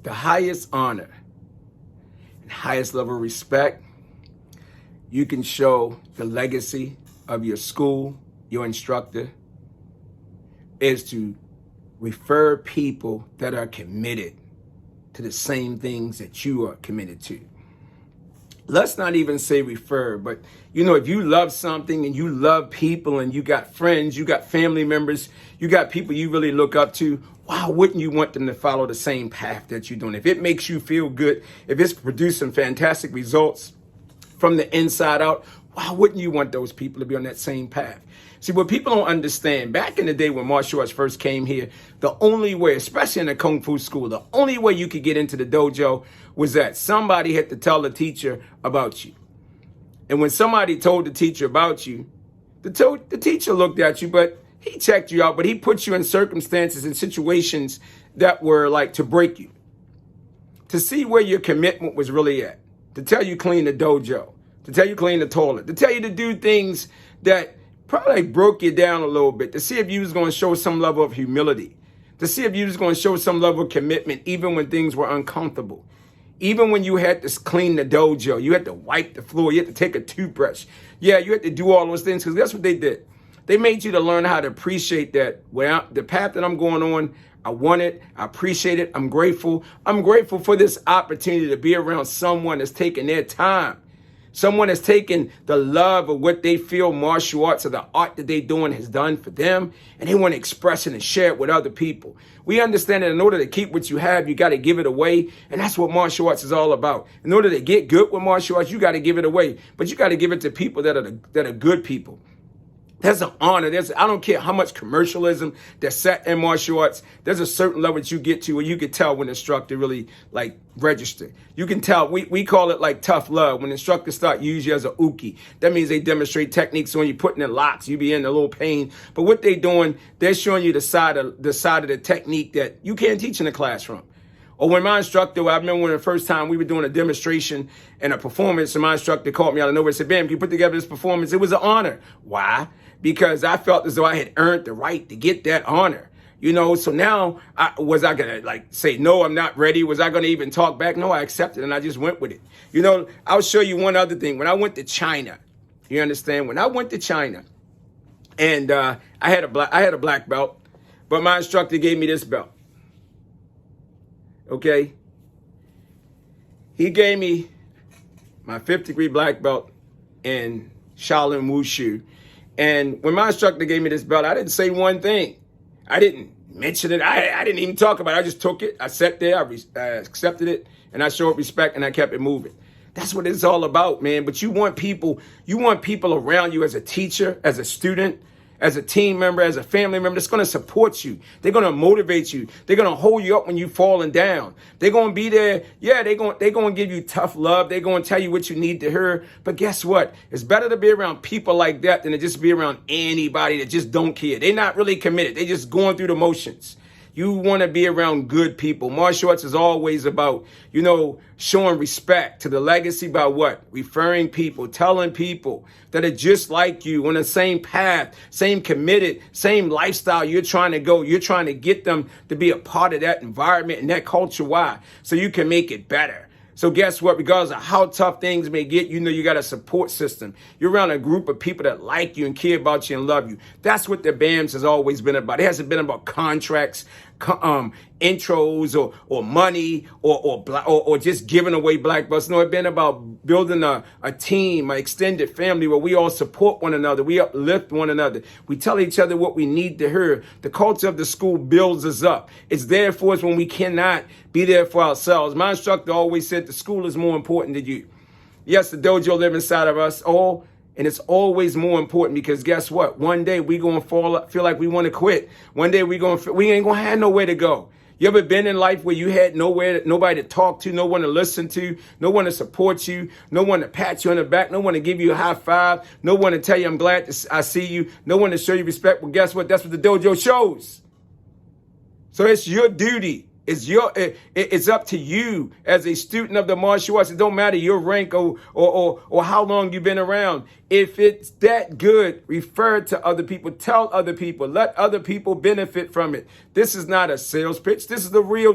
the highest honor and highest level of respect you can show the legacy of your school, your instructor, is to refer people that are committed to the same things that you are committed to. Let's not even say refer, but if you love something and you love people and you got friends, you got family members, you got people you really look up to, why wouldn't you want them to follow the same path that you're doing? If it makes you feel good, if it's producing fantastic results from the inside out, why wouldn't you want those people to be on that same path? See, what people don't understand, back in the day when martial arts first came here, the only way, especially in the Kung Fu school, the only way you could get into the dojo was that somebody had to tell the teacher about you. And when somebody told the teacher about you, the teacher looked at you, but he checked you out, but he put you in circumstances and situations that were like to break you, to see where your commitment was really at, to tell you clean the dojo, to tell you clean the toilet, to tell you to do things that probably broke you down a little bit, to see if you was going to show some level of humility, to see if you was going to show some level of commitment, even when things were uncomfortable. Even when you had to clean the dojo, you had to wipe the floor, you had to take a toothbrush. Yeah, you had to do all those things because that's what they did. They made you to learn how to appreciate that. Well, the path that I'm going on, I want it. I appreciate it. I'm grateful. I'm grateful for this opportunity to be around someone that's taking their time. Someone that's taken the love of what they feel martial arts or the art that they're doing has done for them, and they want to express it and share it with other people. We understand that in order to keep what you have, you got to give it away, and that's what martial arts is all about. In order to get good with martial arts, you got to give it away, but you got to give it to people that are good people. There's an honor. I don't care how much commercialism that's set in martial arts. There's a certain level that you get to where you can tell when the instructor really register. You can tell, we call it like tough love. When instructors start using you as a uke, that means they demonstrate techniques on you, putting in locks, you be in a little pain. But what they doing, they're showing you the side of the technique that you can't teach in the classroom. Or when my instructor, I remember when the first time we were doing a demonstration and a performance, and my instructor called me out of nowhere and said, "Bam, can you put together this performance?" It was an honor. Why? Because I felt as though I had earned the right to get that honor. So now, was I going to say, no, I'm not ready? Was I going to even talk back? No, I accepted and I just went with it. I'll show you one other thing. When I went to China, you understand? When I went to China and I had a black belt, but my instructor gave me this belt. Okay? He gave me my 5th degree black belt in Shaolin Wushu. And when my instructor gave me this belt, I didn't say one thing. I didn't mention it. I didn't even talk about it. I just took it. I sat there. I accepted it. And I showed respect and I kept it moving. That's what it's all about, man. But you want people around you as a teacher, as a student, as a team member, as a family member that's going to support you. They're going to motivate you. They're going to hold you up when you're falling down. They're going to be there. Yeah, they're going to give you tough love. They're going to tell you what you need to hear. But guess what? It's better to be around people like that than to just be around anybody that just don't care. They're not really committed. They're just going through the motions. You want to be around good people. Martial arts is always about, showing respect to the legacy by what? Referring people, telling people that are just like you on the same path, same committed, same lifestyle you're trying to go. You're trying to get them to be a part of that environment and that culture. Why? So you can make it better. So guess what? Regardless of how tough things may get, you got a support system. You're around a group of people that like you and care about you and love you. That's what the BAMS has always been about. It hasn't been about contracts, intros or money or just giving away black belts. No, it's been about building a team, an extended family where we all support one another. We uplift one another. We tell each other what we need to hear. The culture of the school builds us up. It's there for us when we cannot be there for ourselves. My instructor always said the school is more important than you. Yes, the dojo lives inside of us all. And it's always more important because guess what? One day we gonna feel like we want to quit. One day we ain't gonna have nowhere to go. You ever been in life where you had nobody to talk to, no one to listen to, no one to support you, no one to pat you on the back, no one to give you a high five, no one to tell you I'm glad I see you, no one to show you respect? Well, guess what? That's what the dojo shows. So it's your duty. It's up to you as a student of the martial arts. It don't matter your rank or how long you've been around. If it's that good, refer it to other people. Tell other people. Let other people benefit from it. This is not a sales pitch. This is the real